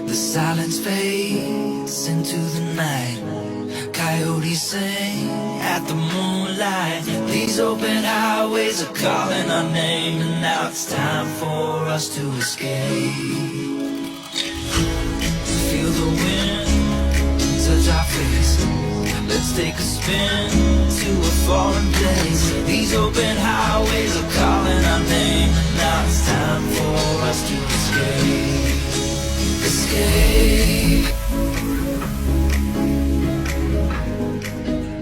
The silence fades into the night. Coyotes sing at the moonlight. These open highways are calling our name, and now it's time for us to escape. Feel the wind touch our face. Let's take a spin to a foreign place. These open highways are calling our name, and now it's time for us to escape. Escape.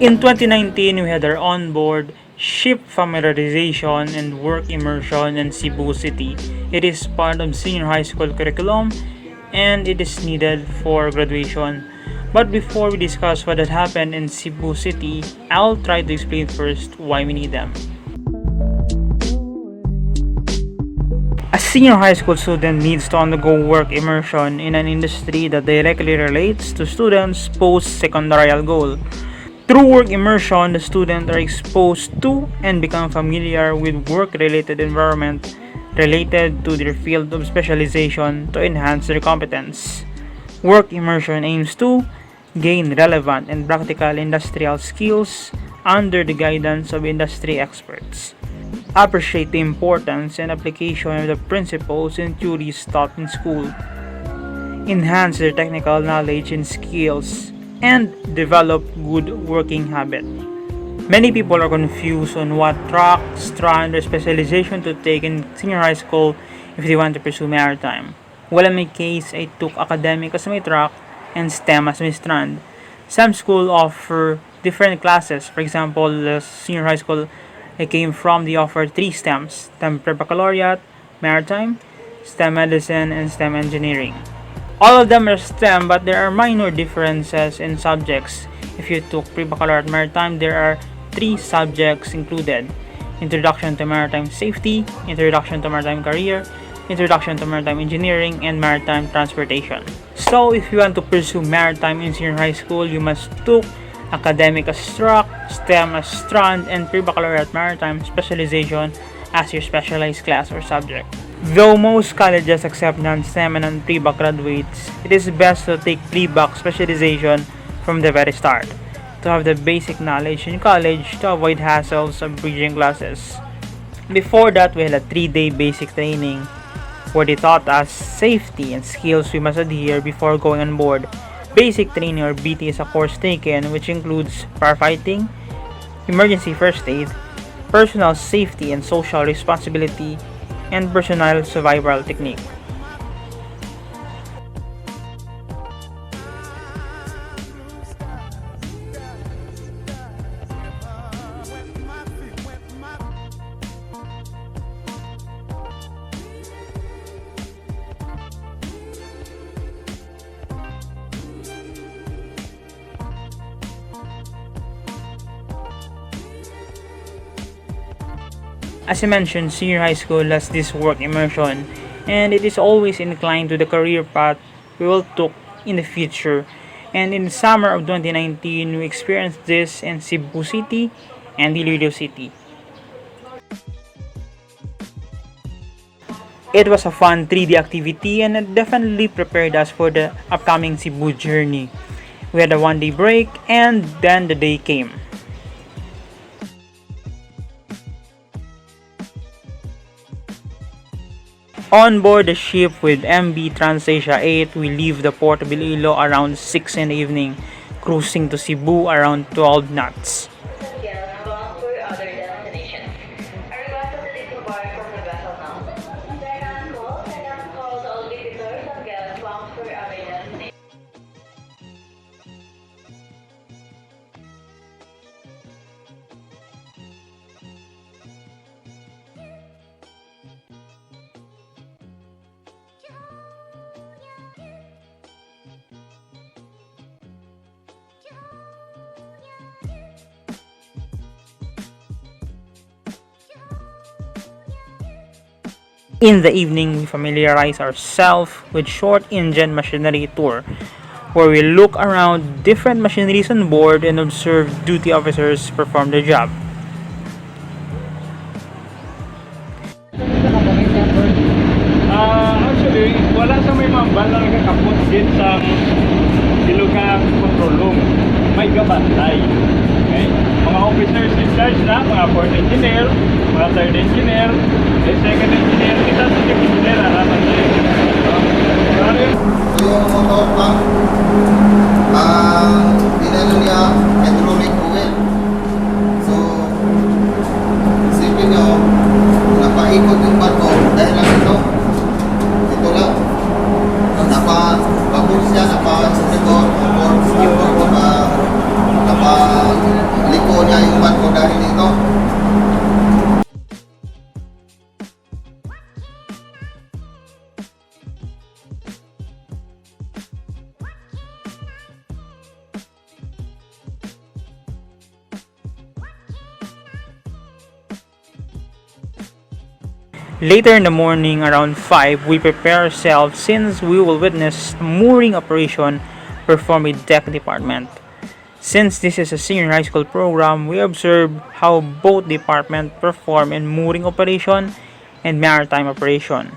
In 2019, we had our onboard ship familiarization and work immersion in Cebu City. It is part of senior high school curriculum and it is needed for graduation. But before we discuss what had happened in Cebu City, I'll try to explain first why we need them. A senior high school student needs to undergo work immersion in an industry that directly relates to students' post-secondarial goal. Through work immersion, the students are exposed to and become familiar with work-related environment related to their field of specialization to enhance their competence. Work immersion aims to gain relevant and practical industrial skills under the guidance of industry experts. Appreciate the importance and application of the principles and theories taught in school. Enhance their technical knowledge and skills, and develop good working habits. Many people are confused on what track, strand, or specialization to take in senior high school if they want to pursue maritime. Well, in my case, I took academic as my track and STEM as my strand. Some schools offer different classes. For example, the senior high school I came from, they offer 3 STEMs: STEM Pre-Baccalaureate, Maritime, STEM Medicine, and STEM Engineering. All of them are STEM, but there are minor differences in subjects. If you took Pre-Baccalaureate Maritime, there are 3 subjects included: Introduction to Maritime Safety, Introduction to Maritime Career, Introduction to Maritime Engineering, and Maritime Transportation. So, if you want to pursue maritime in senior high school, you must took academic as track, STEM as strand, and Pre-Baccalaureate Maritime specialization as your specialized class or subject. Though most colleges accept non-STEM and non-Pre-Bacc graduates, it is best to take Pre-Bacc specialization from the very start, to have the basic knowledge in college to avoid hassles of bridging classes. Before that, we had a 3-day basic training where they taught us safety and skills we must adhere before going on board. Basic training or BT is a course taken which includes firefighting, emergency first aid, personal safety and social responsibility, and personal survival technique. As I mentioned, senior high school has this work immersion, and it is always inclined to the career path we will take in the future. And in the summer of 2019, we experienced this in Cebu City and Iloilo City. It was a fun 3D activity and it definitely prepared us for the upcoming Cebu journey. We had a 1-day break and then the day came. On board the ship with MB Transasia 8, we leave the port of Iloilo around 6 in the evening, cruising to Cebu around 12 knots. Guests bound for other destinations are requested to disembark from the vessel now. Second call to all visitors and guests bound for other destinations. In the evening, we familiarize ourselves with short engine machinery tour, where we look around different machineries on board and observe duty officers perform their job. wala sa may mambal na nagkakapot din sa Iloilo control room. May gabantay. Okay? Mga officers in charge na, mga fourth engineer, mga third engineer, second engineer, kita sa chief engineer, harapan nila. So yung motor pump, dinalo niya hydraulic oil. So, isipin nyo, napaikot yung bato dahil lang ito. Ito lang. Napabagos siya, napasitor, napaliko niya yung bato dahil ito. Later in the morning, around 5, we prepare ourselves since we will witness a mooring operation performed by deck department. Since this is a senior high school program, we observe how both departments perform in mooring operation and maritime operation.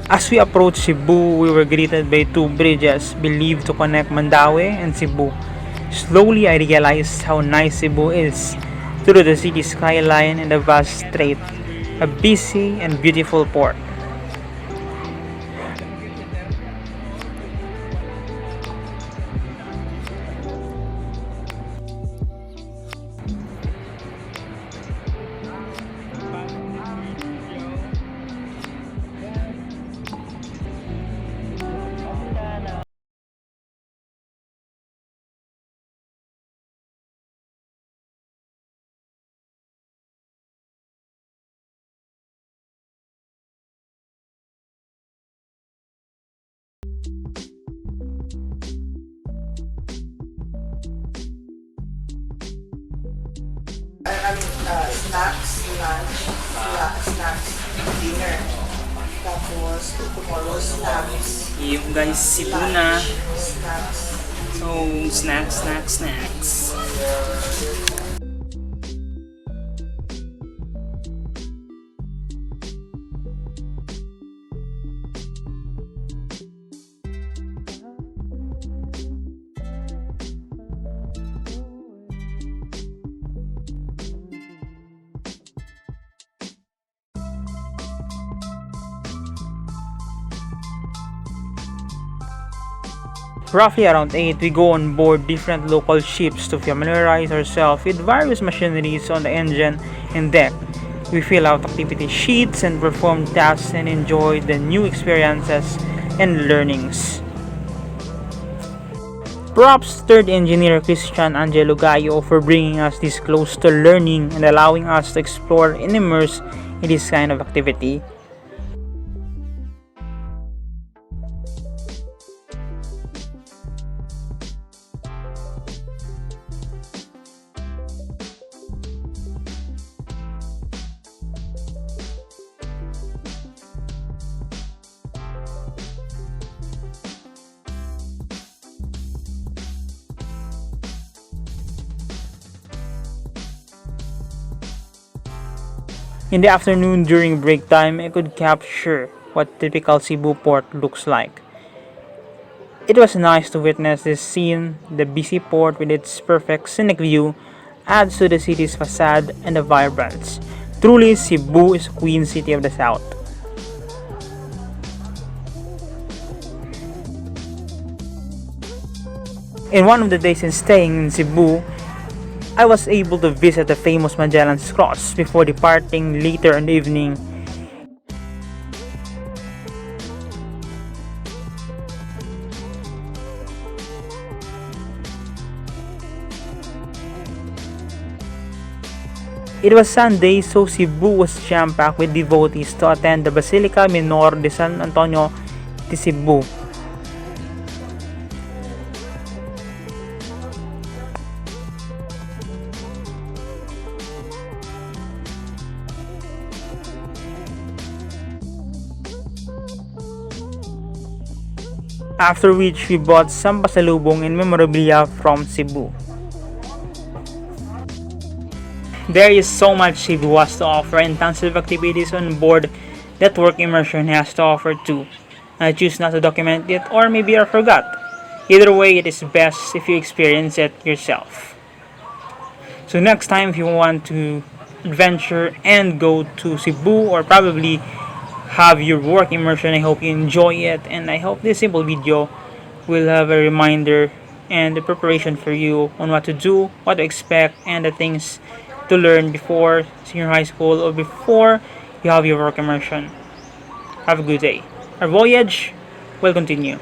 As we approached Cebu, we were greeted by two bridges believed to connect Mandaue and Cebu. Slowly, I realized how nice Cebu is through the city skyline and the vast strait, a busy and beautiful port. Snacks, lunch, snacks, dinner. Tapos, tomorrow, snacks. Yung guys, Cebu na. Snacks. So, snacks. Roughly around 8, we go on board different local ships to familiarize ourselves with various machineries on the engine and deck. We fill out activity sheets and perform tasks and enjoy the new experiences and learnings. Props third engineer Christian Angelo Gayo for bringing us this close to learning and allowing us to explore and immerse in this kind of activity. In the afternoon during break time, I could capture what typical Cebu port looks like. It was nice to witness this scene. The busy port with its perfect scenic view adds to the city's facade and the vibrance. Truly, Cebu is a queen city of the south. In one of the days in staying in Cebu, I was able to visit the famous Magellan's Cross before departing later in the evening. It was Sunday, so Cebu was jam-packed with devotees to attend the Basilica Minor de San Antonio de Cebu. after which we bought some pasalubong and memorabilia from Cebu. There is so much Cebu has to offer and tons of activities on board that work immersion has to offer too. I choose not to document it, or maybe I forgot. Either way, it is best if you experience it yourself. So next time, if you want to adventure and go to Cebu, or probably have your work immersion, I hope you enjoy it, and I hope this simple video will have a reminder and the preparation for you on what to do, what to expect, and the things to learn before senior high school or before you have your work immersion. Have a good day. Our voyage will continue.